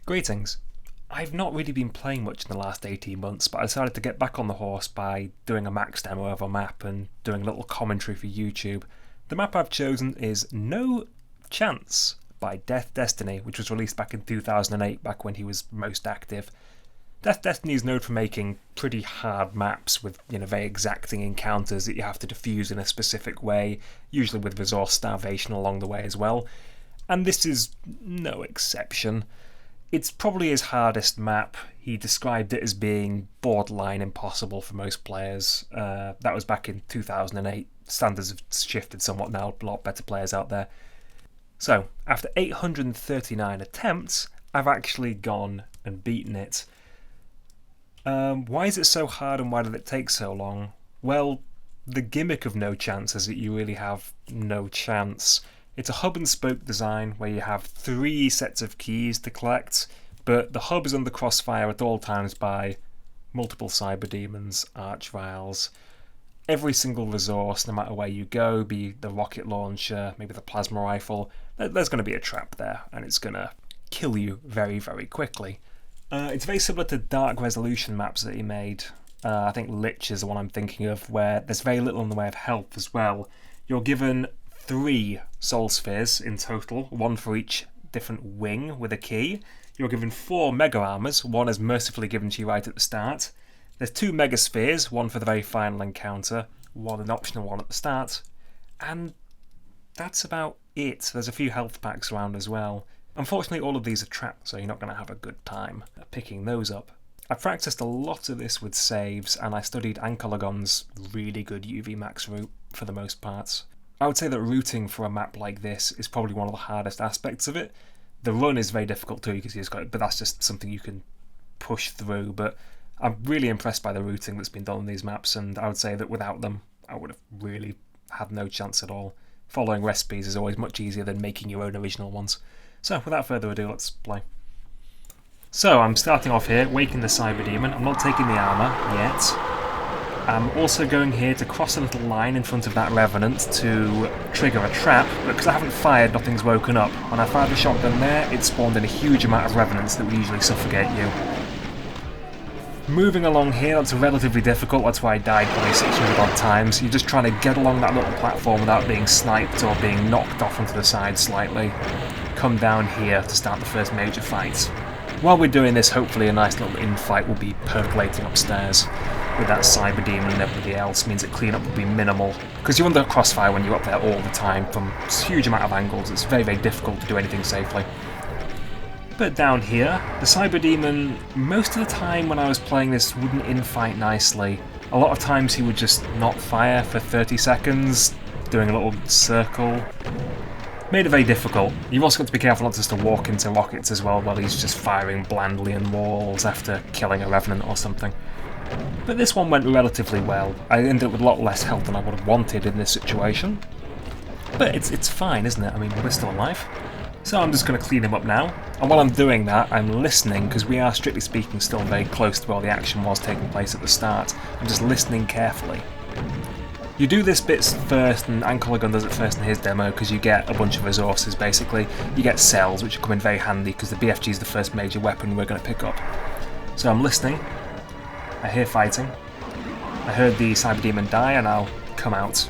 Greetings. I've not really been playing much in the last 18 months, but I decided to get back on the horse by doing a max demo of a map and doing a little commentary for YouTube. The map I've chosen is No Chance by Death Destiny, which was released back in 2008, back when he was most active. Death Destiny is known for making pretty hard maps with very exacting encounters that you have to defuse in a specific way, usually with resource starvation along the way as well. And this is no exception. It's probably his hardest map. He described it as being borderline impossible for most players. That was back in 2008. Standards have shifted somewhat now, a lot better players out there. So, after 839 attempts, I've actually gone and beaten it. Why is it so hard and why did it take so long? Well, the gimmick of No Chance is that you really have no chance. It's a hub and spoke design where you have 3 sets of keys to collect, but the hub is under crossfire at all times by multiple cyber demons, archviles. Every single resource, no matter where you go, be the rocket launcher, maybe the plasma rifle, there's going to be a trap there, and it's going to kill you very, very quickly. It's very similar to Dark Resolution maps that he made. I think Lich is the one I'm thinking of, where there's very little in the way of health as well. You're given 3 soul spheres in total, 1 for each different wing with a key. You're given 4 mega armors, 1 is mercifully given to you right at the start. There's 2 mega spheres, 1 for the very final encounter, 1 an optional one at the start, and that's about it. There's a few health packs around as well. Unfortunately, all of these are trapped, so you're not going to have a good time picking those up. I practiced a lot of this with saves, and I studied Ankalagon's really good UV max route for the most part. I would say that routing for a map like this is probably one of the hardest aspects of it. The run is very difficult too, because he's got it, but that's just something you can push through. But I'm really impressed by the routing that's been done on these maps, and I would say that without them, I would have really had no chance at all. Following recipes is always much easier than making your own original ones. So without further ado, let's play. So I'm starting off here, waking the Cyber Demon. I'm not taking the armor yet. I'm also going here to cross a little line in front of that Revenant to trigger a trap, but because I haven't fired, nothing's woken up. When I fired the shotgun there, it spawned in a huge amount of Revenants that would usually suffocate you. Moving along here, that's relatively difficult, that's why I died probably 600 odd times. You're just trying to get along that little platform without being sniped or being knocked off onto the side slightly. Come down here to start the first major fight. While we're doing this, hopefully a nice little infight will be percolating upstairs with that Cyber Demon and everybody else. Means that cleanup will be minimal, because you're under crossfire when you're up there all the time from a huge amount of angles. It's very, very difficult to do anything safely. But down here, the Cyber Demon, most of the time when I was playing this, wouldn't infight nicely. A lot of times he would just not fire for 30 seconds, doing a little circle. Made it very difficult. You've also got to be careful not just to walk into rockets as well while he's just firing blandly in walls after killing a Revenant or something. But this one went relatively well. I ended up with a lot less health than I would have wanted in this situation. But it's fine, isn't it? I mean, we're still alive. So I'm just going to clean him up now. And while I'm doing that, I'm listening, because we are, strictly speaking, still very close to where the action was taking place at the start. I'm just listening carefully. You do this bit first, and Ankalagon does it first in his demo, because you get a bunch of resources, basically. You get cells, which come in very handy, because the BFG is the first major weapon we're going to pick up. So I'm listening. I hear fighting. I heard the Cyber Demon die, and I'll come out.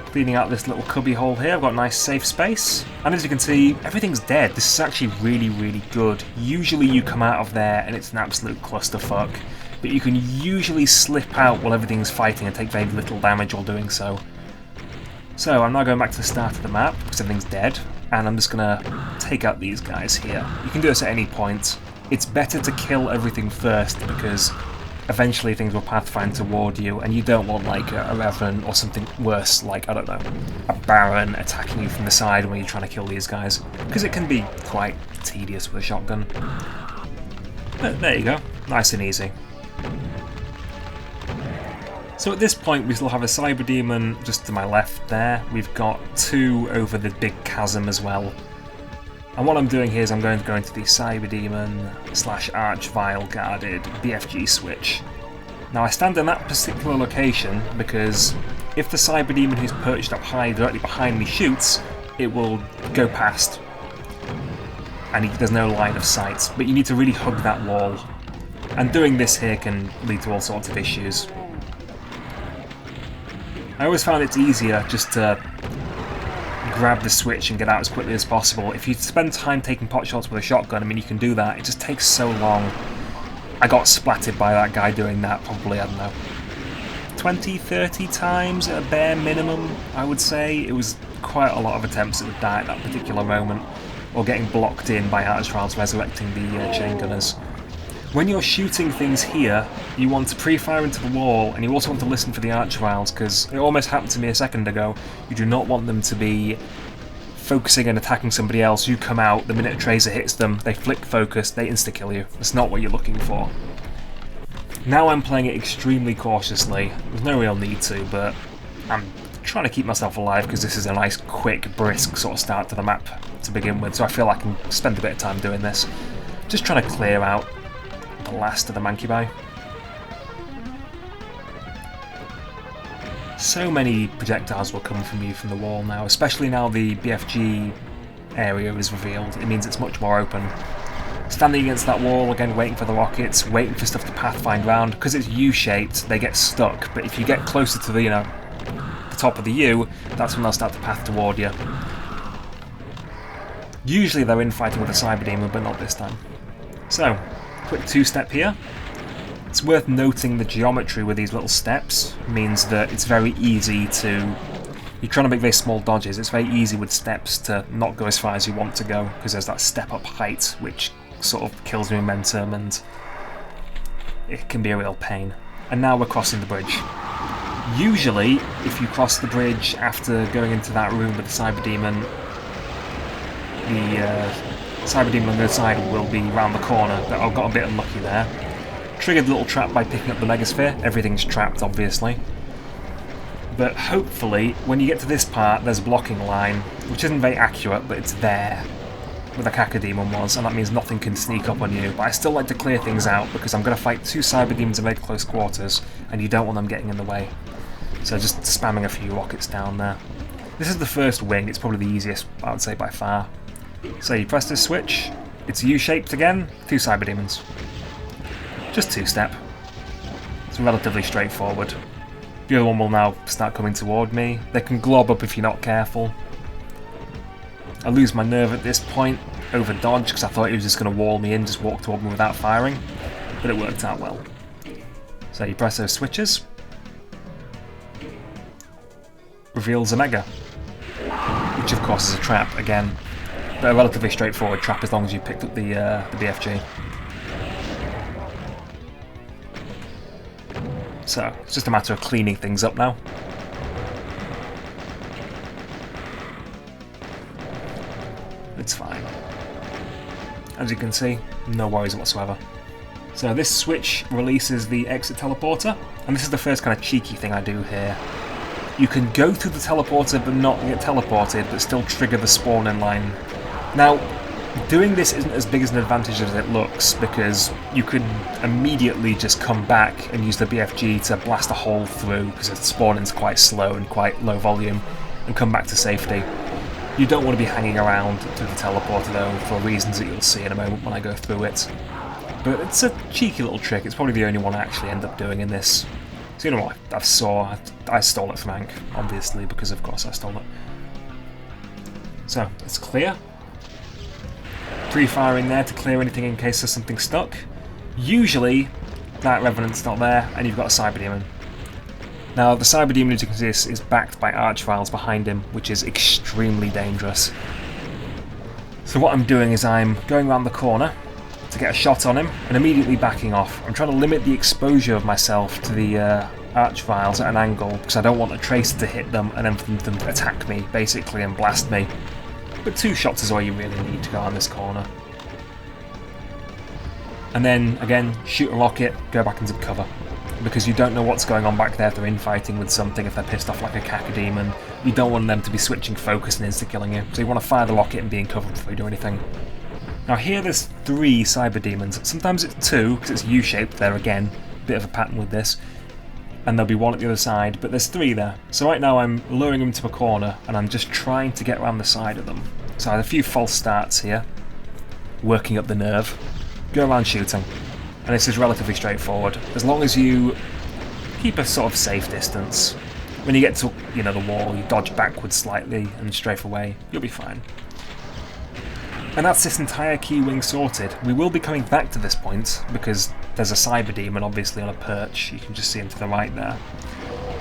Cleaning out this little cubby hole here, I've got a nice safe space. And as you can see, everything's dead. This is actually really, really good. Usually you come out of there and it's an absolute clusterfuck. But you can usually slip out while everything's fighting and take very little damage while doing so. So I'm now going back to the start of the map, because everything's dead. And I'm just going to take out these guys here. You can do this at any point. It's better to kill everything first, because eventually things will pathfind toward you, and you don't want like a Revenant or something worse, like, I don't know, a Baron attacking you from the side when you're trying to kill these guys, because it can be quite tedious with a shotgun. But there you go, nice and easy. So at this point we still have a Cyber Demon just to my left there. We've got 2 over the big chasm as well. And what I'm doing here is I'm going to go into the Cyber Demon / Archvile guarded BFG switch. Now I stand in that particular location because if the Cyber Demon who's perched up high directly behind me shoots, it will go past. and there's no line of sight, but you need to really hug that wall. And doing this here can lead to all sorts of issues. I always found it's easier just to grab the switch and get out as quickly as possible. If you spend time taking pot shots with a shotgun, I mean, you can do that. It just takes so long. I got splatted by that guy doing that probably, I don't know, 20, 30 times at a bare minimum, I would say. It was quite a lot of attempts at die at that particular moment, or getting blocked in by Archviles resurrecting the chain gunners. When you're shooting things here, you want to pre-fire into the wall, and you also want to listen for the Archviles, because it almost happened to me a second ago. You do not want them to be focusing and attacking somebody else. You come out, the minute a tracer hits them, they flick focus, they insta-kill you. That's not what you're looking for. Now I'm playing it extremely cautiously. There's no real need to, but I'm trying to keep myself alive because this is a nice, quick, brisk sort of start to the map to begin with, so I feel I can spend a bit of time doing this. Just trying to clear out the last of the Mancubi. So many projectiles will come from you from the wall now, especially now the BFG area is revealed. It means it's much more open. Standing against that wall, again waiting for the rockets, waiting for stuff to pathfind round. Because it's U-shaped, they get stuck, but if you get closer to the, the top of the U, that's when they'll start to path toward you. Usually they're infighting with a Cyber Demon, but not this time. So, quick two-step here. It's worth noting the geometry with these little steps means that it's very easy to... You're trying to make very small dodges, it's very easy with steps to not go as far as you want to go, because there's that step-up height, which sort of kills momentum, and it can be a real pain. And now we're crossing the bridge. Usually, if you cross the bridge after going into that room with the Cyber Demon, the Cyber Demon on the other side will be round the corner, but I got a bit unlucky there. Triggered the little trap by picking up the Megasphere. Everything's trapped, obviously. But hopefully, when you get to this part, there's a blocking line, which isn't very accurate, but it's there, where the Cacodemon was, and that means nothing can sneak up on you. But I still like to clear things out, because I'm going to fight two Cyber Demons in very close quarters, and you don't want them getting in the way. So just spamming a few rockets down there. This is the first wing, it's probably the easiest, I would say, by far. So you press this switch, it's U-shaped again, two Cyber Demons. Just two-step. It's relatively straightforward. The other one will now start coming toward me. They can glob up if you're not careful. I lose my nerve at this point over dodge because I thought he was just going to wall me in, just walk toward me without firing. But it worked out well. So you press those switches. Reveals a Mega. Which of course is a trap, again. But a relatively straightforward trap as long as you picked up the BFG. So, it's just a matter of cleaning things up now. It's fine. As you can see, no worries whatsoever. So this switch releases the exit teleporter, and this is the first kind of cheeky thing I do here. You can go through the teleporter but not get teleported, but still trigger the spawn-in line. Now, doing this isn't as big as an advantage as it looks, because you can immediately just come back and use the BFG to blast a hole through, because the spawning's quite slow and quite low volume, and come back to safety. You don't want to be hanging around through the teleporter though, for reasons that you'll see in a moment when I go through it. But it's a cheeky little trick, it's probably the only one I actually end up doing in this. So you know what, I stole it from Hank, obviously, because of course I stole it. So, it's clear. Pre-firing there to clear anything in case there's something stuck. Usually, that Revenant's not there, and you've got a Cyber Demon. Now, the Cyber Demon, as you can see, is backed by Archviles behind him, which is extremely dangerous. So what I'm doing is I'm going around the corner to get a shot on him, and immediately backing off. I'm trying to limit the exposure of myself to the Archviles at an angle, because I don't want a Tracer to hit them, and then for them to attack me, basically, and blast me. But 2 shots is all you really need to go on this corner. And then, again, shoot a rocket, go back into cover. Because you don't know what's going on back there if they're infighting with something, if they're pissed off like a Cacodemon. You don't want them to be switching focus and insta-killing you. So you want to fire the rocket and be in cover before you do anything. Now here there's 3 Cyber Demons. Sometimes it's 2, because it's U-shaped there again. Bit of a pattern with this. And there'll be 1 at the other side, but there's 3 there. So right now I'm luring them to a corner, and I'm just trying to get around the side of them. So I had a few false starts here. working up the nerve, go around shooting. And this is relatively straightforward, as long as you keep a sort of safe distance. When you get to, you know, the wall, you dodge backwards slightly and strafe away, you'll be fine. And that's this entire key wing sorted. We will be coming back to this point, because there's a cyber demon obviously on a perch. You can just see him to the right there.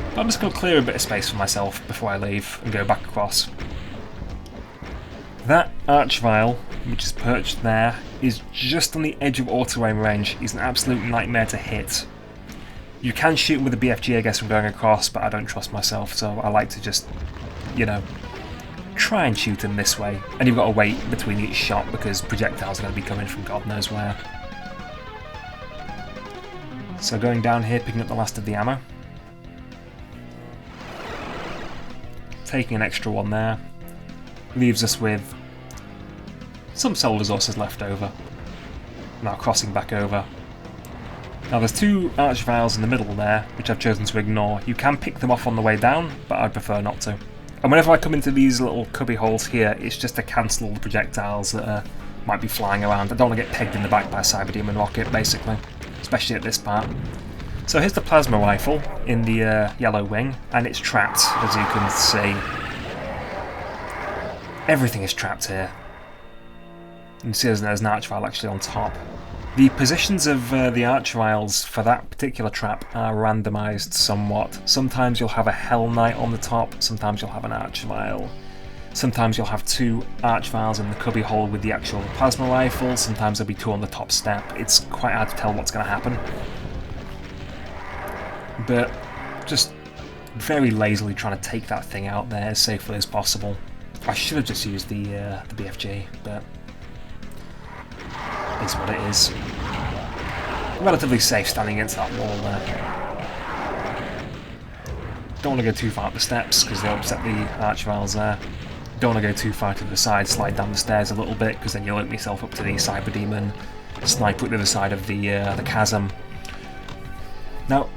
But I'm just going to clear a bit of space for myself before I leave and go back across. That archvile, which is perched there, is just on the edge of auto-aim range. He's an absolute nightmare to hit. You can shoot him with a BFG, I guess, from going across, but I don't trust myself, so I like to just, you know, try and shoot him this way. And you've got to wait between each shot because projectiles are going to be coming from God knows where. So going down here, picking up the last of the ammo. Taking an extra one there. Leaves us with some cell resources left over. Now crossing back over. Now there's two archviles in the middle there, which I've chosen to ignore. You can pick them off on the way down, but I'd prefer not to. And whenever I come into these little cubby holes here, it's just to cancel all the projectiles that might be flying around. I don't want to get pegged in the back by a cyber demon rocket, basically, especially at this part. So here's the plasma rifle in the yellow wing, and it's trapped, as you can see. Everything is trapped here. You can see there's an archvile actually on top. The positions of the archviles for that particular trap are randomised somewhat. Sometimes you'll have a Hell Knight on the top, sometimes you'll have an archvile. Sometimes you'll have two archviles in the cubby hole with the actual plasma rifle, sometimes there'll be two on the top step. It's quite hard to tell what's going to happen. But just very lazily trying to take that thing out there as safely as possible. I should have just used the BFG, but is what it is. Relatively safe standing against that wall there. Don't want to go too far up the steps because they'll upset the archviles there. Don't want to go too far to the side, slide down the stairs a little bit because then you'll open yourself up to the cyber demon, sniper at the other side of the chasm. Now,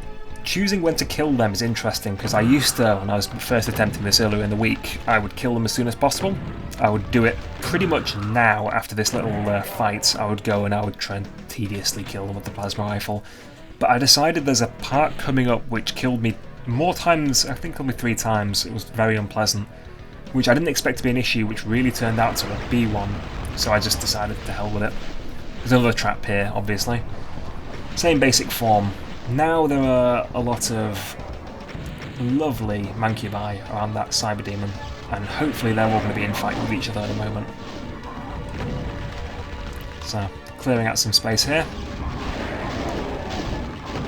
choosing when to kill them is interesting because I used to, when I was first attempting this earlier in the week, I would kill them as soon as possible. I would do it pretty much now after this little fight. I would go and I would try and tediously kill them with the plasma rifle. But I decided there's a part coming up which killed me more times, I think only 3 times. It was very unpleasant, which I didn't expect to be an issue, which really turned out to be one. So I just decided to hell with it. There's another trap here, obviously. Same basic form. Now there are a lot of lovely mancubi around that cyber demon, and hopefully they're all going to be in fight with each other at the moment. So, clearing out some space here.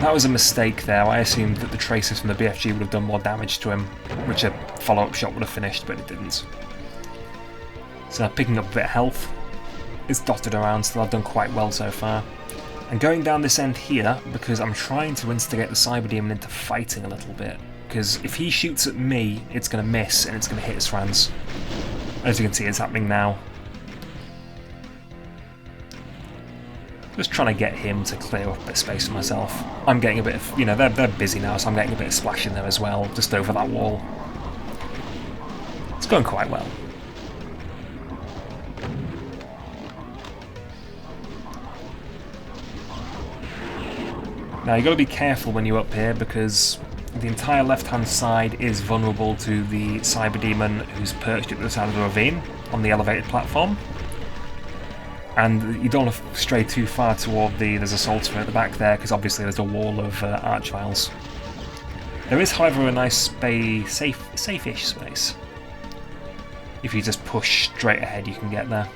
That was a mistake there. I assumed that the traces from the BFG would have done more damage to him, which a follow-up shot would have finished, but it didn't. So picking up a bit of health. It's dotted around, so I've done quite well so far. And going down this end here, because I'm trying to instigate the cyber demon into fighting a little bit. Because if he shoots at me, it's going to miss and it's going to hit his friends. As you can see, it's happening now. Just trying to get him to clear up a bit of space for myself. I'm getting a bit of, you know, they're busy now, so I'm getting a bit of splash in there as well, just over that wall. It's going quite well. Now you've got to be careful when you're up here because the entire left-hand side is vulnerable to the cyber demon who's perched at the side of the ravine on the elevated platform. And you don't want to stray too far toward there's a salter at the back there because obviously there's a wall of archviles. There is, however, a nice safe-ish space. If you just push straight ahead, you can get there.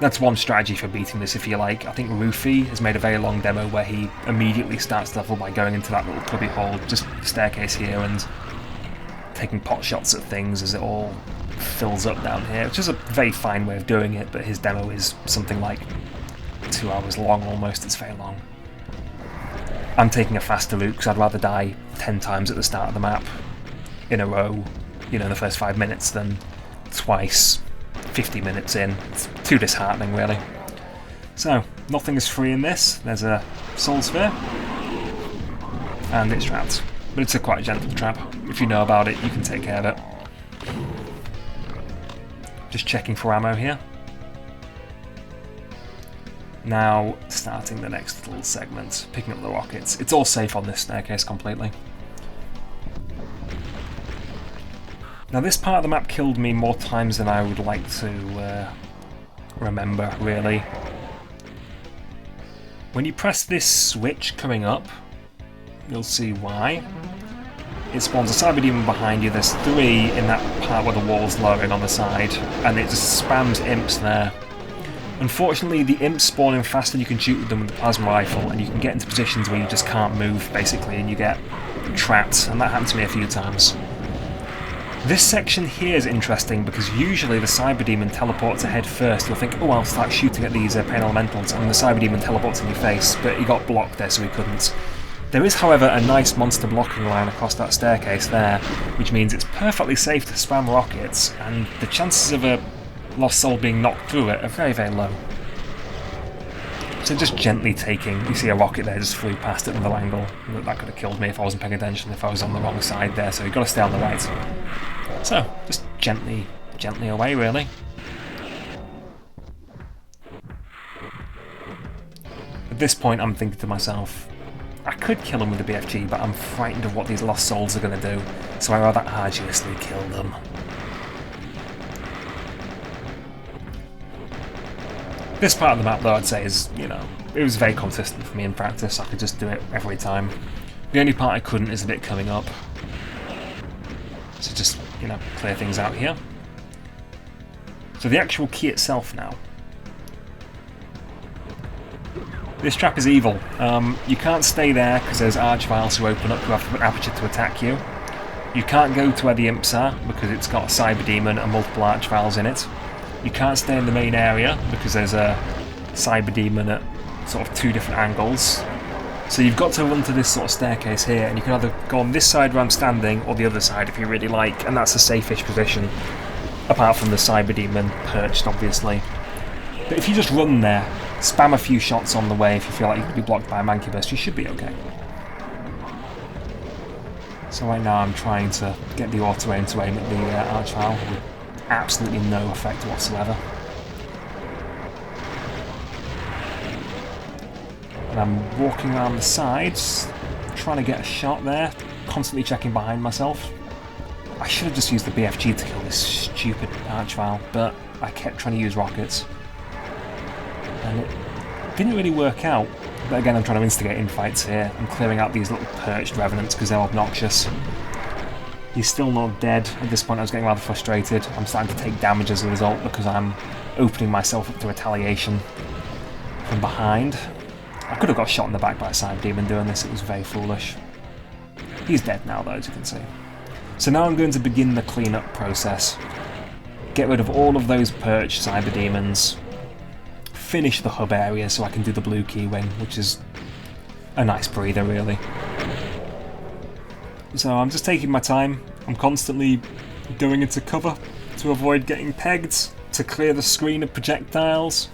That's one strategy for beating this, if you like. I think Rufy has made a very long demo where he immediately starts the level by going into that little cubby hole, just staircase here, and taking pot shots at things as it all fills up down here, which is a very fine way of doing it, but his demo is something like 2 hours long almost. It's very long. I'm taking a faster route because I'd rather die 10 times at the start of the map in a row, you know, in the first 5 minutes than twice 50 minutes in. It's too disheartening, really. So, nothing is free in this. There's a soul sphere, and it's trapped. But it's a quite gentle trap. If you know about it, you can take care of it. Just checking for ammo here. Now, starting the next little segment, picking up the rockets. It's all safe on this staircase completely. Now this part of the map killed me more times than I would like to remember, really. When you press this switch coming up, you'll see why. It spawns a cyber demon behind you. There's 3 in that part where the wall's lowering on the side, and it just spams imps there. Unfortunately, the imps spawn in faster than you can shoot with them with the plasma rifle, and you can get into positions where you just can't move, basically, and you get trapped, and that happened to me a few times. This section here is interesting because usually the cyber demon teleports ahead first. You'll think, oh, I'll start shooting at these pain elementals, and the cyber demon teleports in your face, but he got blocked there, so he couldn't. There is, however, a nice monster blocking line across that staircase there, which means it's perfectly safe to spam rockets, and the chances of a lost soul being knocked through it are very, very low. So just gently taking, you see a rocket there just flew past at another angle. That could have killed me if I wasn't paying attention, if I was on the wrong side there, so you've got to stay on the right. So, just gently away, really. At this point, I'm thinking to myself, I could kill them with the BFG, but I'm frightened of what these lost souls are going to do, so I'd rather arduously kill them. This part of the map, though, I'd say is, you know, it was very consistent for me in practice. I could just do it every time. The only part I couldn't is the bit coming up. So just, you know, clear things out here. So the actual key itself now. This trap is evil. You can't stay there because there's archviles who open up who have an aperture to attack you. You can't go to where the imps are because it's got a cyber demon and multiple archviles in it. You can't stay in the main area because there's a cyber demon at sort of 2 different angles. So you've got to run to this sort of staircase here, and you can either go on this side where I'm standing or the other side if you really like, and that's a safe-ish position, apart from the cyber demon perched, obviously. But if you just run there, spam a few shots on the way if you feel like you could be blocked by a mancubus, you should be okay. So right now I'm trying to get the auto-aim to aim at the archvile with absolutely no effect whatsoever. And I'm walking around the sides, trying to get a shot there, constantly checking behind myself. I should have just used the BFG to kill this stupid archvile, but I kept trying to use rockets. And it didn't really work out. But again, I'm trying to instigate infights here. I'm clearing out these little perched revenants because they're obnoxious. He's still not dead. At this point I was getting rather frustrated. I'm starting to take damage as a result because I'm opening myself up to retaliation from behind. I could have got shot in the back by a cyber demon doing this, it was very foolish. He's dead now though, as you can see. So now I'm going to begin the cleanup process. Get rid of all of those perched cyber demons. Finish the hub area so I can do the blue key wing, which is a nice breather really. So I'm just taking my time. I'm constantly going into cover to avoid getting pegged, to clear the screen of projectiles.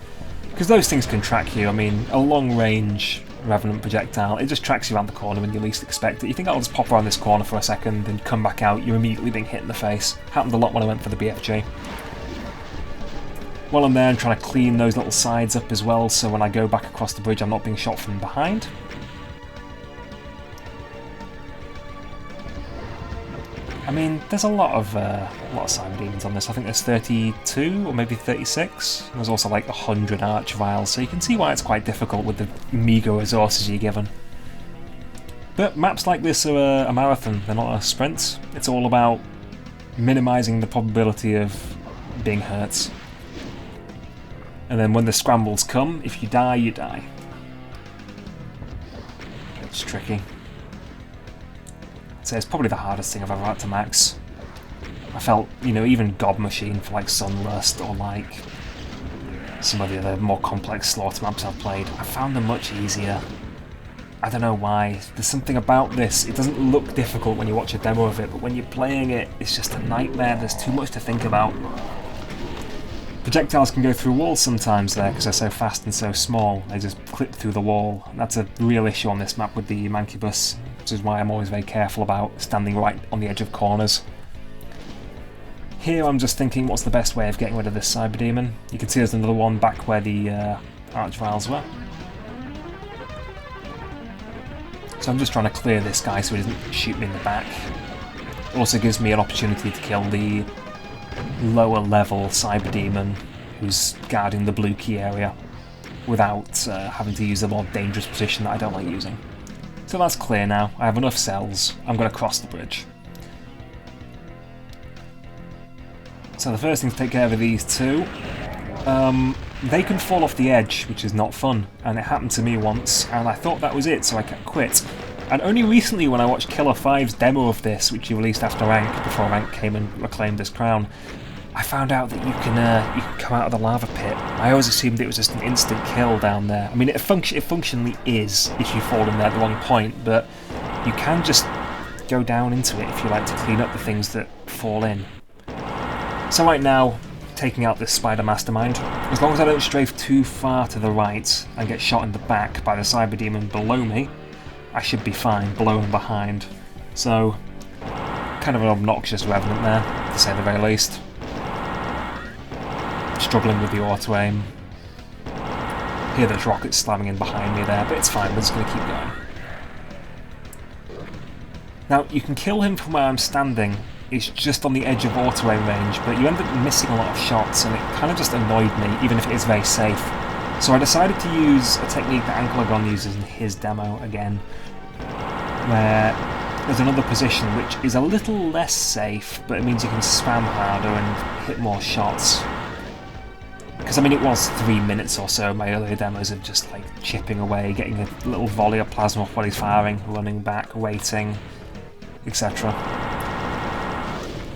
Because those things can track you. I mean, a long-range Revenant projectile, it just tracks you around the corner when you least expect it. You think, I'll just pop around this corner for a second and come back out, you're immediately being hit in the face. Happened a lot when I went for the BFG. While I'm there, I'm trying to clean those little sides up as well, so when I go back across the bridge I'm not being shot from behind. I mean, there's a lot of cyber demons on this. I think there's 32 or maybe 36. There's also like 100 archviles, so you can see why it's quite difficult with the meagre resources you're given. But maps like this are a marathon, they're not a sprint. It's all about minimising the probability of being hurt. And then when the scrambles come, if you die, you die. It's tricky. So it's probably the hardest thing I've ever had to max. I felt, you know, even God Machine for like Sunlust or like some of the other more complex slaughter maps I've played, I found them much easier. I don't know why. There's something about this. It doesn't look difficult when you watch a demo of it, but when you're playing it, it's just a nightmare. There's too much to think about. Projectiles can go through walls sometimes there because they're so fast and so small. They just clip through the wall. And that's a real issue on this map with the mancubus, which is why I'm always very careful about standing right on the edge of corners. Here I'm just thinking, what's the best way of getting rid of this cyber demon? You can see there's another one back where the archviles were. So I'm just trying to clear this guy so he doesn't shoot me in the back. It also gives me an opportunity to kill the lower level cyber demon who's guarding the blue key area without having to use the more dangerous position that I don't like using. So that's clear now. I have enough cells. I'm going to cross the bridge. So the first thing to take care of these two. They can fall off the edge, which is not fun, and it happened to me once, and I thought that was it, so I quit. And only recently, when I watched Killer 5's demo of this, which he released after Rank, before Rank came and reclaimed his crown, I found out that you can come out of the lava pit. I always assumed it was just an instant kill down there. I mean, it functionally is if you fall in there at the wrong point, but you can just go down into it if you like to clean up the things that fall in. So right now, taking out this spider mastermind, as long as I don't strafe too far to the right and get shot in the back by the cyber demon below me, I should be fine, below and behind. So, kind of an obnoxious revenant there, to say the very least. Struggling with the auto-aim. Hear those rockets slamming in behind me there, but it's fine, we're just going to keep going. Now, you can kill him from where I'm standing. It's just on the edge of auto-aim range, but you end up missing a lot of shots, and it kind of just annoyed me, even if it is very safe. So I decided to use a technique that Anklegon uses in his demo again, where there's another position which is a little less safe, but it means you can spam harder and hit more shots. Because, I mean, it was 3 minutes or so, my earlier demos of just, like, chipping away, getting a little volley of plasma off while he's firing, running back, waiting, etc.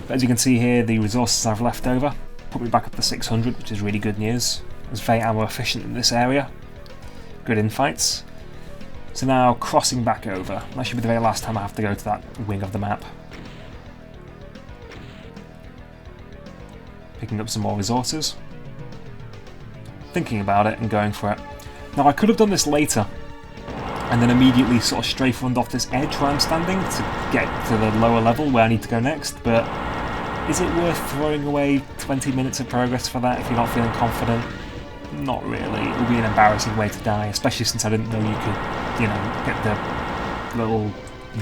But as you can see here, the resources I've left over put me back up to 600, which is really good news. It's very ammo efficient in this area. Good infights. So now, crossing back over. That should be the very last time I have to go to that wing of the map. Picking up some more resources. Thinking about it and going for it. Now, I could have done this later, and then immediately sort of strafe run off this edge where I'm standing to get to the lower level where I need to go next, but is it worth throwing away 20 minutes of progress for that if you're not feeling confident? Not really. It would be an embarrassing way to die, especially since I didn't know you could, you know, get the little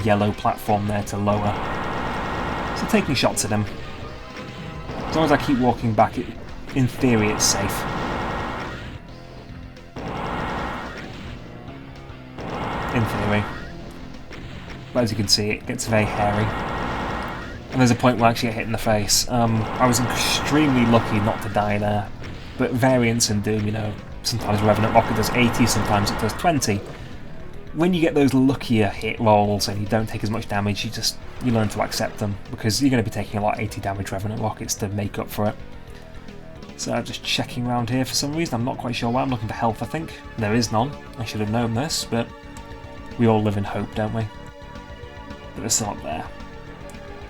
yellow platform there to lower. So taking shots at him. As long as I keep walking back, in theory it's safe. In theory. But as you can see, it gets very hairy. And there's a point where I actually get hit in the face. I was extremely lucky not to die there. But variance in Doom, you know, sometimes Revenant Rocket does 80, sometimes it does 20. When you get those luckier hit rolls and you don't take as much damage, you learn to accept them, because you're going to be taking a lot of 80 damage Revenant Rockets to make up for it. So I'm just checking around here for some reason. I'm not quite sure why. I'm looking for health, I think. There is none. I should have known this, but we all live in hope, don't we? But it's not there.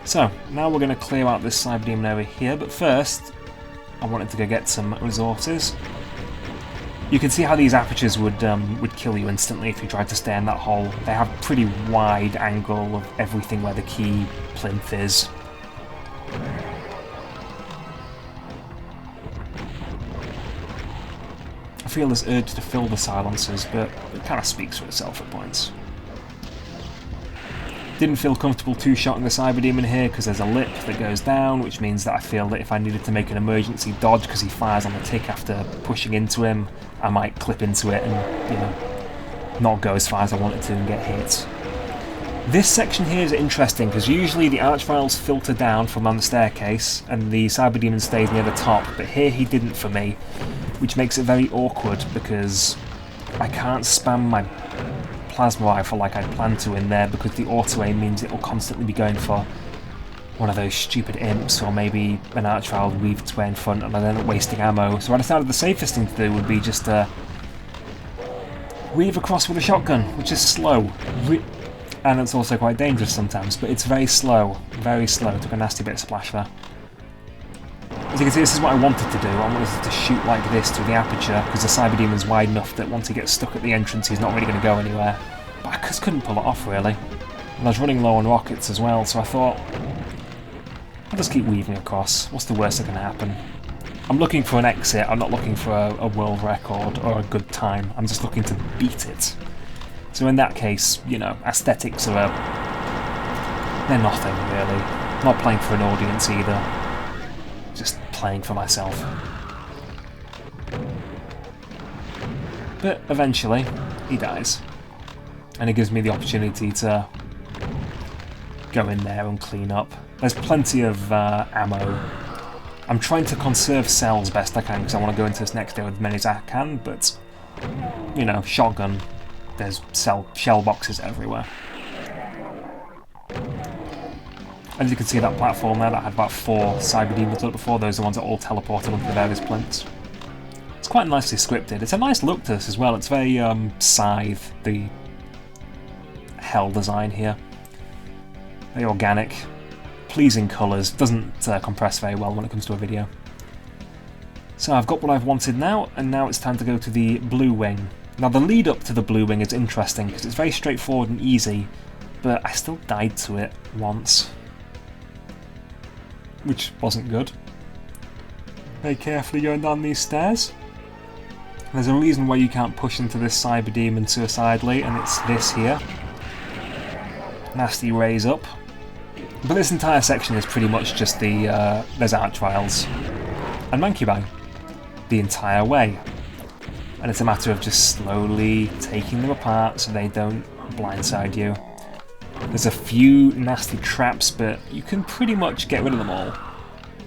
So, now we're going to clear out this cyber demon over here, but first, I wanted to go get some resources. You can see how these apertures would kill you instantly if you tried to stay in that hole. They have a pretty wide angle of everything where the key plinth is. I feel this urge to fill the silencers, but it kind of speaks for itself at points. Didn't feel comfortable two-shotting the cyber demon here because there's a lip that goes down, which means that I feel that if I needed to make an emergency dodge because he fires on the tick after pushing into him, I might clip into it and, you know, not go as far as I wanted to and get hit. This section here is interesting because usually the archviles filter down from on the staircase and the cyber demon stays near the top, but here he didn't for me, which makes it very awkward because I can't spam my plasma rifle like I planned to in there because the auto-aim means it will constantly be going for one of those stupid imps or maybe an archvile weave its way in front and I end up wasting ammo. So I decided the safest thing to do would be just weave across with a shotgun, which is slow. And it's also quite dangerous sometimes, but it's very slow. Very slow. Took a nasty bit of splash there. As you can see, this is what I wanted to do. I wanted to shoot like this through the aperture, because the cyber demon's wide enough that once he gets stuck at the entrance, he's not really going to go anywhere. But I just couldn't pull it off, really. And I was running low on rockets as well, so I thought, I'll just keep weaving across. What's the worst that can happen? I'm looking for an exit, I'm not looking for a world record or a good time, I'm just looking to beat it. So in that case, you know, aesthetics are they're nothing really. I'm not playing for an audience either, just playing for myself. But eventually, he dies. And it gives me the opportunity to go in there and clean up. There's plenty of ammo. I'm trying to conserve cells best I can because I want to go into this next day with as many as I can, but, you know, shotgun, there's shell boxes everywhere. As you can see, that platform there that had about 4 cyber demons up before, those are the ones that all teleported onto the various plinths. It's quite nicely scripted. It's a nice look to this as well. It's very Scythe, the hell design here. Very organic, pleasing colours, doesn't compress very well when it comes to a video. So I've got what I've wanted now, and now it's time to go to the blue wing. Now the lead up to the blue wing is interesting because it's very straightforward and easy, but I still died to it once, which wasn't good. Very carefully going down these stairs. There's a reason why you can't push into this cyber demon suicidally, and it's this here. Nasty raise up. But this entire section is pretty much just there's Archviles and Mancubi the entire way. And it's a matter of just slowly taking them apart so they don't blindside you. There's a few nasty traps, but you can pretty much get rid of them all.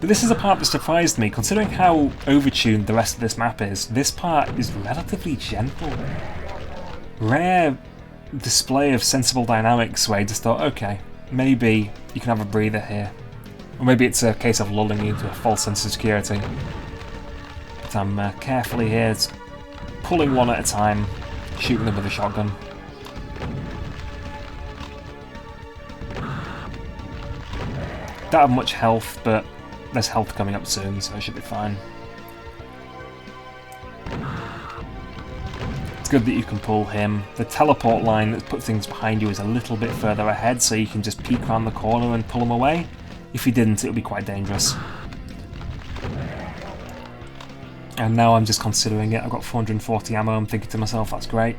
But this is a part that surprised me, considering how overtuned the rest of this map is. This part is relatively gentle. Rare display of sensible dynamics where I just thought, okay, maybe you can have a breather here. Or maybe it's a case of lulling you into a false sense of security. But I'm carefully here, pulling one at a time, shooting them with a shotgun. Don't have much health, but there's health coming up soon, so I should be fine. It's good that you can pull him. The teleport line that puts things behind you is a little bit further ahead, so you can just peek around the corner and pull them away. If you didn't, it would be quite dangerous. And now I'm just considering it. I've got 440 ammo, I'm thinking to myself, that's great.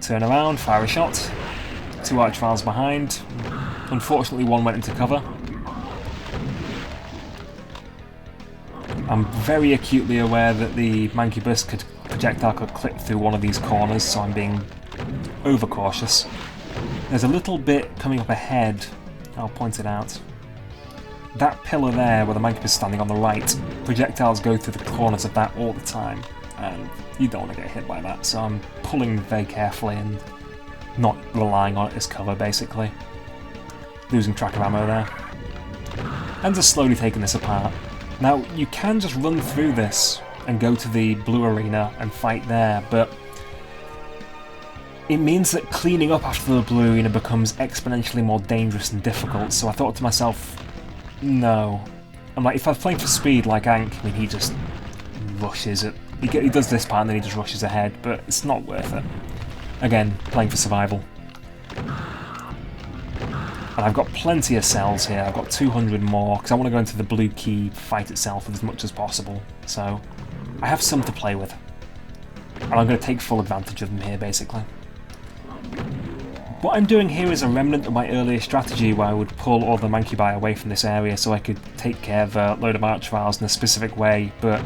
Turn around, fire a shot. 2 Archviles behind. Unfortunately, one went into cover. I'm very acutely aware that the Mancubus projectile could clip through one of these corners, so I'm being overcautious. There's a little bit coming up ahead, I'll point it out. That pillar there, where the Mancubus is standing on the right, projectiles go through the corners of that all the time, and you don't want to get hit by that, so I'm pulling very carefully and not relying on it as cover, basically. Losing track of ammo there. And just slowly taking this apart. Now, you can just run through this and go to the blue arena and fight there, but it means that cleaning up after the blue arena becomes exponentially more dangerous and difficult, so I thought to myself, no. I'm like, if I was playing for speed like Ank, I mean, he just rushes it. He does this part and then he just rushes ahead, but it's not worth it. Again, playing for survival. And I've got plenty of cells here, I've got 200 more, because I want to go into the blue key fight itself as much as possible, so I have some to play with. And I'm going to take full advantage of them here, basically. What I'm doing here is a remnant of my earlier strategy where I would pull all the Mancubi away from this area so I could take care of a load of Archviles in a specific way, but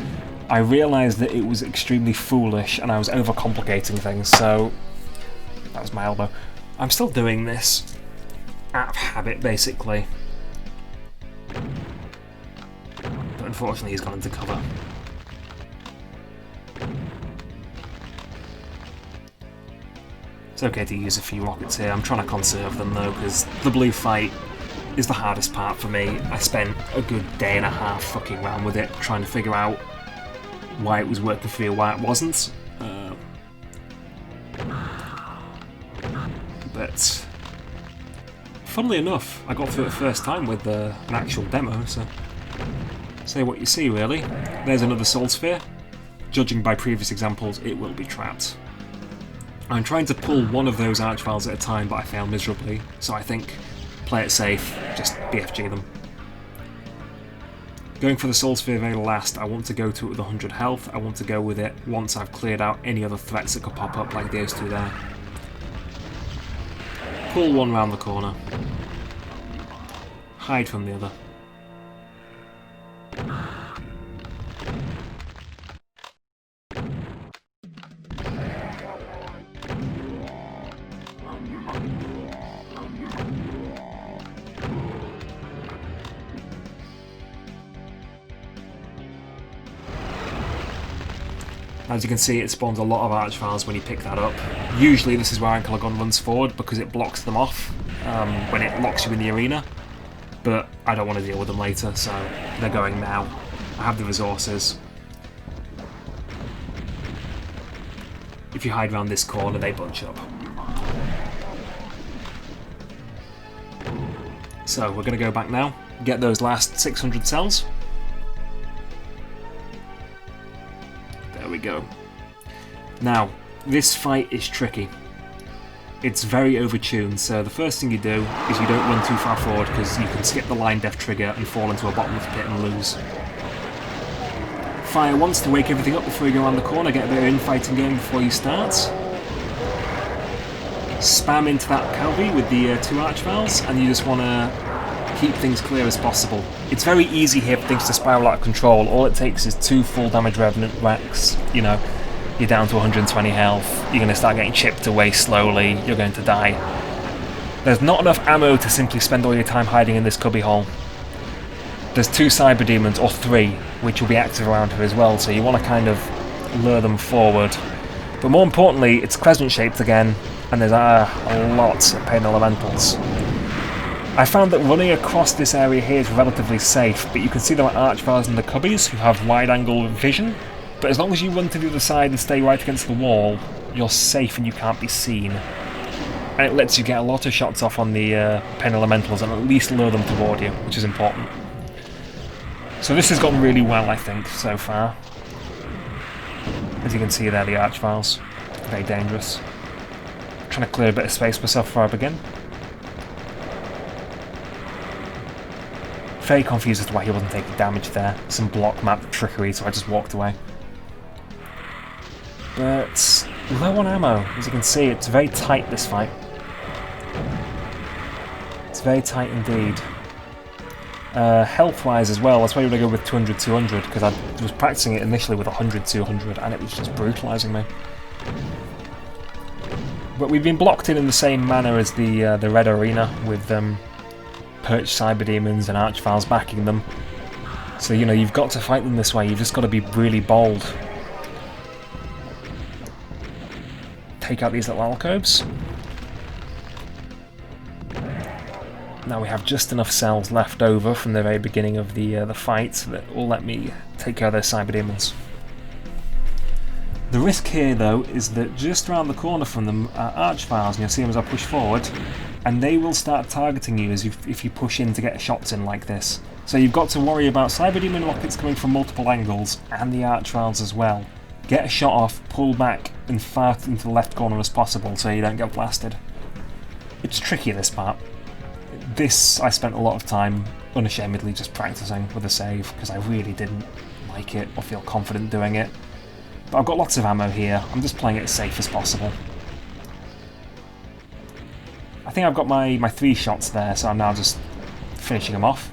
I realised that it was extremely foolish and I was overcomplicating things, so that was my elbow. I'm still doing this out of habit, basically. But unfortunately he's gone into cover. It's okay to use a few rockets here, I'm trying to conserve them though, because the blue fight is the hardest part for me. I spent a good day and a half fucking around with it, trying to figure out why it was working for me and why it wasn't. But funnily enough, I got through it first time with an actual demo, so say what you see really. There's another Soul Sphere. Judging by previous examples, it will be trapped. I'm trying to pull one of those Archviles at a time, but I fail miserably, so I think play it safe, just BFG them. Going for the Soul Sphere very last, I want to go to it with 100 health. I want to go with it once I've cleared out any other threats that could pop up, like those two there. Pull one round the corner. Hide from the other. As you can see, it spawns a lot of Archviles when you pick that up. Usually this is where Ankylogon runs forward because it blocks them off when it locks you in the arena. But I don't want to deal with them later, so they're going now. I have the resources. If you hide around this corner, they bunch up. So we're going to go back now, get those last 600 cells. There we go. Now, this fight is tricky. It's very overtuned, so the first thing you do is you don't run too far forward because you can skip the line death trigger and fall into a bottomless pit and lose. Fire once to wake everything up before you go around the corner, get a bit of infighting going before you start. Spam into that cavalry with the 2 Archviles, and you just want to keep things clear as possible. It's very easy here for things to spiral out of control. All it takes is 2 full damage Revenant whacks, you know, you're down to 120 health, you're going to start getting chipped away slowly, you're going to die. There's not enough ammo to simply spend all your time hiding in this cubby hole. There's 2 Cyber Demons, or 3, which will be active around here as well, so you want to kind of lure them forward. But more importantly, it's crescent shaped again, and there's a lot of Pain Elementals. I found that running across this area here is relatively safe, but you can see there are Archviles in the cubbies who have wide-angle vision, but as long as you run to the other side and stay right against the wall, you're safe and you can't be seen. And it lets you get a lot of shots off on the Pain Elementals and at least lure them toward you, which is important. So this has gone really well, I think, so far. As you can see there, the Archviles. Very dangerous. Trying to clear a bit of space myself before I begin. Very confused as to why he wasn't taking damage there. Some block map trickery, so I just walked away. But low on ammo, as you can see, it's very tight, this fight. It's very tight indeed. Health-wise as well, that's why I'm going to go with 200-200, because I was practicing it initially with 100-200, and it was just brutalising me. But we've been blocked in the same manner as the Red Arena, with perched Cyber Demons and Archviles backing them. So, you know, you've got to fight them this way, you've just got to be really bold. Take out these little alcoves. Now we have just enough cells left over from the very beginning of the fight that will let me take care of those Cyber Demons. The risk here, though, is that just around the corner from them are Archviles, and you'll see them as I push forward, and they will start targeting you if you push in to get shots in like this. So you've got to worry about Cyber Demon rockets coming from multiple angles, and the Archviles as well. Get a shot off, pull back, and far into the left corner as possible so you don't get blasted. It's tricky, this part. This I spent a lot of time unashamedly just practicing with a save because I really didn't like it or feel confident doing it. But I've got lots of ammo here, I'm just playing it as safe as possible. I think I've got my 3 shots there, so I'm now just finishing them off.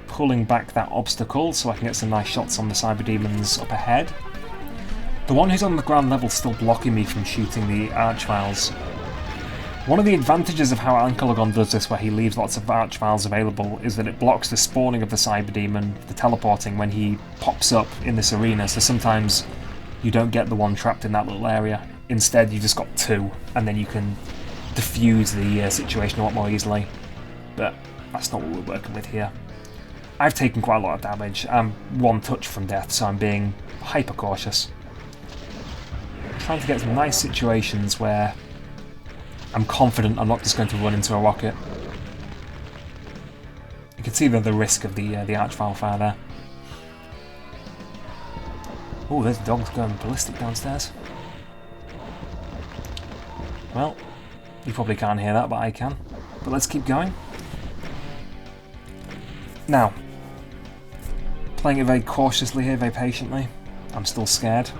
Pulling back that obstacle so I can get some nice shots on the Cyber Demons up ahead. The one who's on the ground level is still blocking me from shooting the Archviles. One of the advantages of how Ankylogon does this, where he leaves lots of Archviles available, is that it blocks the spawning of the Cyber Demon, the teleporting, when he pops up in this arena, so sometimes you don't get the one trapped in that little area. Instead, you've just got 2, and then you can diffuse the situation a lot more easily. But that's not what we're working with here. I've taken quite a lot of damage. I'm 1 touch from death, so I'm being hyper cautious. Trying to get some nice situations where I'm confident I'm not just going to run into a rocket. You can see the risk of the Archvile fire there. Oh, there's dogs going ballistic downstairs. Well, you probably can't hear that, but I can. But let's keep going. Now, playing it very cautiously here, very patiently. I'm still scared.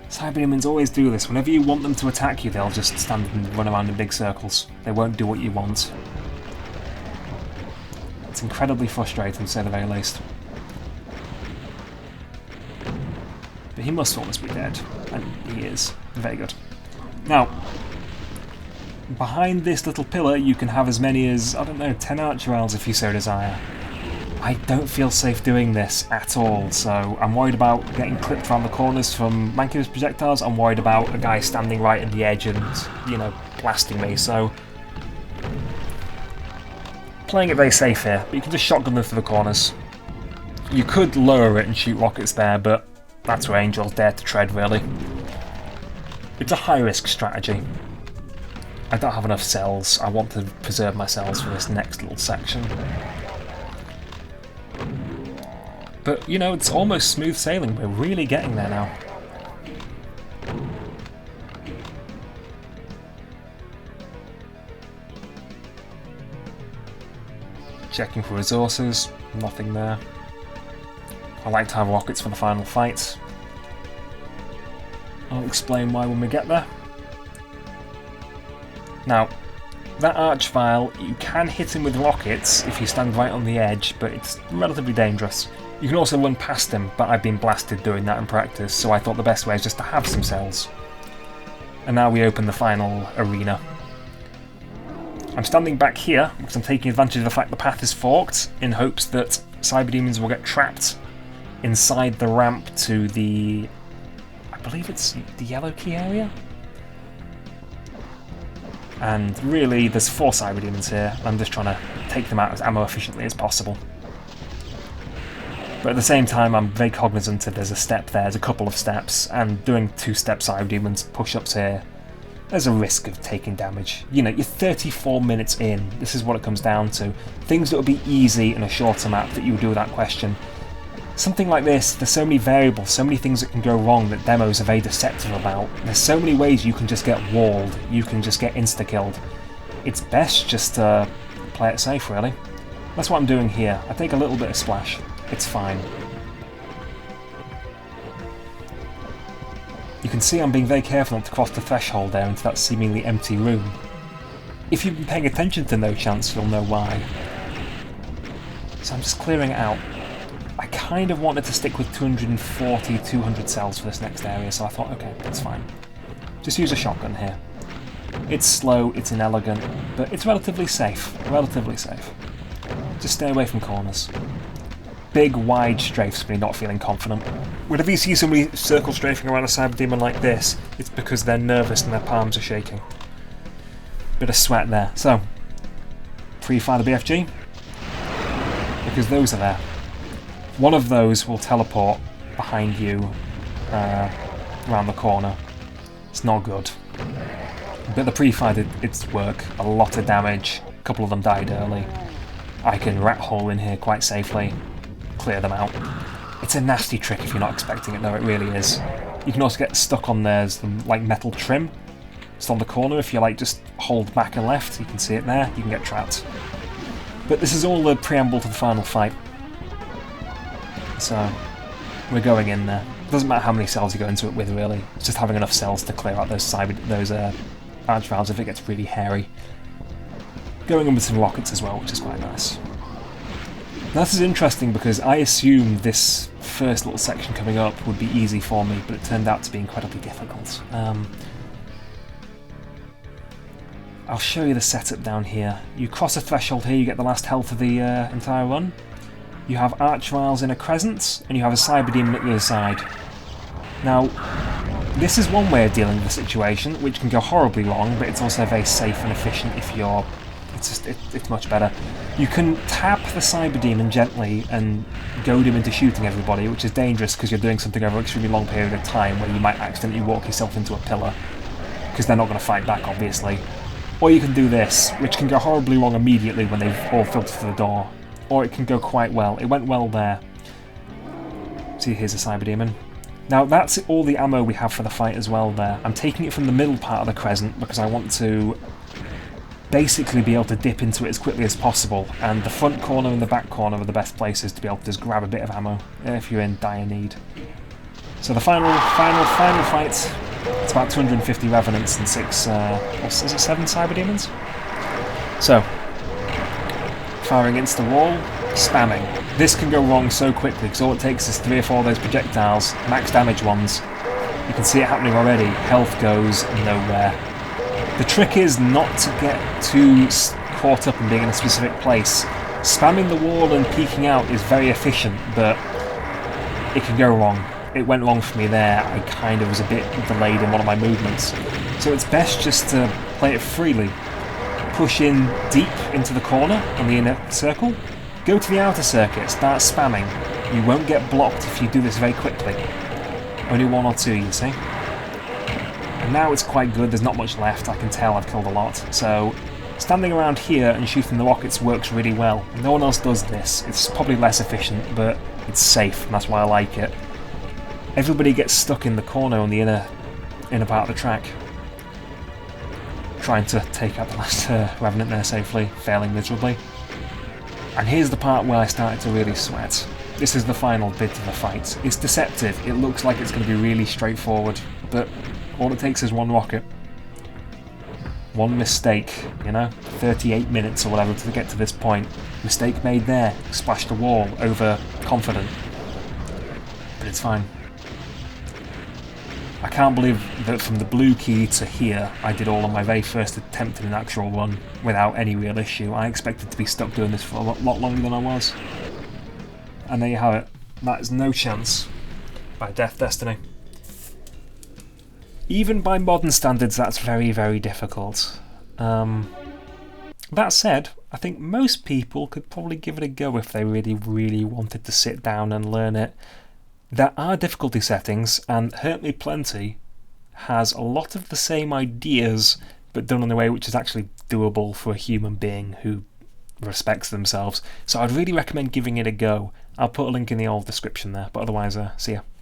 Cyberdemons always do this. Whenever you want them to attack you, they'll just stand and run around in big circles. They won't do what you want. It's incredibly frustrating, to say the very least. But he must almost be dead. And he is. Very good. Now, behind this little pillar, you can have as many as, I don't know, 10 archviles if you so desire. I don't feel safe doing this at all, so I'm worried about getting clipped around the corners from Mankib's projectiles. I'm worried about a guy standing right at the edge and, you know, blasting me, so... Playing it very safe here, but you can just shotgun them through the corners. You could lower it and shoot rockets there, but that's where Angels dare to tread, really. It's a high-risk strategy. I don't have enough cells. I want to preserve my cells for this next little section. But, you know, it's almost smooth sailing. We're really getting there now. Checking for resources. Nothing there. I like to have rockets for the final fight. I'll explain why when we get there. Now, that archvile, you can hit him with rockets if you stand right on the edge, but it's relatively dangerous. You can also run past him, but I've been blasted doing that in practice, so I thought the best way is just to have some cells. And now we open the final arena. I'm standing back here because I'm taking advantage of the fact the path is forked in hopes that Cyberdemons will get trapped inside the ramp to the... I believe it's the yellow key area? And really, there's 4 Cyberdemons here. I'm just trying to take them out as ammo efficiently as possible. But at the same time, I'm very cognizant that there's a step there, there's a couple of steps, and doing 2-step Cyberdemons push-ups here, there's a risk of taking damage. You know, you're 34 minutes in, this is what it comes down to. Things that would be easy in a shorter map that you would do without question. Something like this, there's so many variables, so many things that can go wrong that demos are very deceptive about. There's so many ways you can just get walled, you can just get insta-killed. It's best just to play it safe, really. That's what I'm doing here. I take a little bit of splash. It's fine. You can see I'm being very careful not to cross the threshold there into that seemingly empty room. If you've been paying attention to No Chance, you'll know why. So I'm just clearing it out. I kind of wanted to stick with 240, 200 cells for this next area, so I thought, okay, that's fine. Just use a shotgun here. It's slow, it's inelegant, but it's relatively safe. Relatively safe. Just stay away from corners. Big, wide strafes when you're not feeling confident. Whenever you see somebody circle strafing around a Cyberdemon like this, it's because they're nervous and their palms are shaking. Bit of sweat there. So, pre-fire the BFG, because those are there. One of those will teleport behind you around the corner. It's not good. But the pre-fire did its work. A lot of damage. A couple of them died early. I can rat hole in here quite safely. Clear them out. It's a nasty trick if you're not expecting it, though, it really is. You can also get stuck on there's like metal trim. It's on the corner. If you like just hold back and left, you can see it there, you can get trapped. But this is all the preamble to the final fight. So we're going in there. Doesn't matter how many cells you go into it with, really. It's just having enough cells to clear out those archviles if it gets really hairy. Going in with some rockets as well, which is quite nice. Now, this is interesting because I assumed this first little section coming up would be easy for me, but it turned out to be incredibly difficult. I'll show you the setup down here. You cross a threshold here, you get the last health of the entire run. You have archviles in a crescent, and you have a Cyberdemon at the other side. Now, this is one way of dealing with the situation, which can go horribly wrong, but it's also very safe and efficient if you're... It's much better. You can tap the Cyberdemon gently and goad him into shooting everybody, which is dangerous because you're doing something over an extremely long period of time where you might accidentally walk yourself into a pillar, because they're not going to fight back, obviously. Or you can do this, which can go horribly wrong immediately when they've all filtered through the door. Or it can go quite well. It went well there. See, here's a Cyberdemon. Now, that's all the ammo we have for the fight as well there. I'm taking it from the middle part of the crescent because I want to basically be able to dip into it as quickly as possible, and the front corner and the back corner are the best places to be able to just grab a bit of ammo if you're in dire need. So the final fight, it's about 250 Revenants and 7 Cyber Demons? So, firing against the wall, spamming. This can go wrong so quickly because all it takes is 3 or 4 of those projectiles, max damage ones. You can see it happening already, health goes nowhere. The trick is not to get too caught up in being in a specific place. Spamming the wall and peeking out is very efficient, but it can go wrong. It went wrong for me there. I kind of was a bit delayed in one of my movements. So it's best just to play it freely. Push in deep into the corner on the inner circle. Go to the outer circuit, start spamming. You won't get blocked if you do this very quickly. Only 1 or 2, you see. And now it's quite good, there's not much left, I can tell I've killed a lot. So standing around here and shooting the rockets works really well. No one else does this. It's probably less efficient, but it's safe, and that's why I like it. Everybody gets stuck in the corner on the inner part of the track, trying to take out the last Revenant there safely, failing miserably. And here's the part where I started to really sweat. This is the final bit of the fight. It's deceptive, it looks like it's going to be really straightforward, but all it takes is 1 rocket. 1 mistake, 38 minutes or whatever to get to this point. Mistake made there, splashed the wall, overconfident. But it's fine. I can't believe that from the blue key to here, I did all on my very first attempt at an actual run without any real issue. I expected to be stuck doing this for a lot longer than I was. And there you have it. That is No Chance by Death Destiny. Even by modern standards, that's very, very difficult. That said, I think most people could probably give it a go if they really, really wanted to sit down and learn it. There are difficulty settings, and Hurt Me Plenty has a lot of the same ideas, but done in a way which is actually doable for a human being who respects themselves. So I'd really recommend giving it a go. I'll put a link in the old description there, but otherwise, see ya.